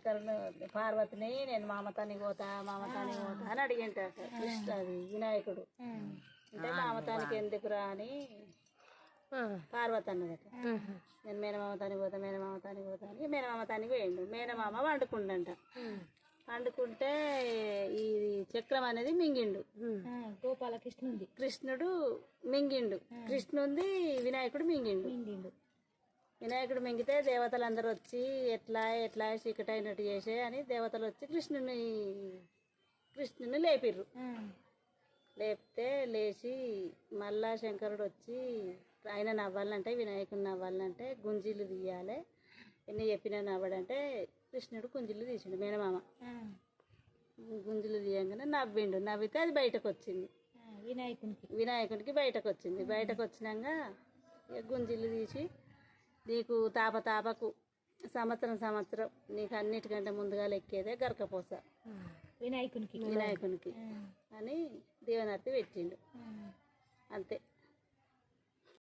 శంకరుని పార్వతిని నేను మామతానికి పోతా అని అడిగింటాట కృష్ణ అది వినాయకుడు. అంటే మామతానికి ఎందుకురా అని పార్వతి అన్నదట. నేను మేనమామతానికి పోతా అని మేనమామతానికి పోయిండు. మేనమామ వండుకుండంట. వండుకుంటే ఈ చక్రం అనేది మింగిండు. కృష్ణుడు మింగిండు. కృష్ణుంది వినాయకుడు మింగిండు. వినాయకుడు మింగితే దేవతలందరూ వచ్చి ఎట్లా చీకటి అయినట్టు చేసే అని దేవతలు వచ్చి కృష్ణుని లేపిర్రు. లేపితే లేచి మళ్ళా శంకరుడు వచ్చి ఆయన నవ్వాలంటే వినాయకుడిని నవ్వాలంటే గుంజీలు తీయాలి, ఎన్ని చెప్పినా నవ్వడంటే కృష్ణుడు గుంజీలు తీసిండు. మేనమామ గుంజీలు తీయంగానే నవ్విండు. నవ్వితే అది బయటకు వచ్చింది. వినాయకునికి బయటకు వచ్చింది. బయటకు వచ్చినాక గుంజీలు తీసి నీకు తాపకు సంవత్సరం నీకు అన్నిటికంటే ముందుగా లెక్కేదే గరకపోస వినాయకునికి అని దీవెనర్తి పెట్టిండు. అంతే.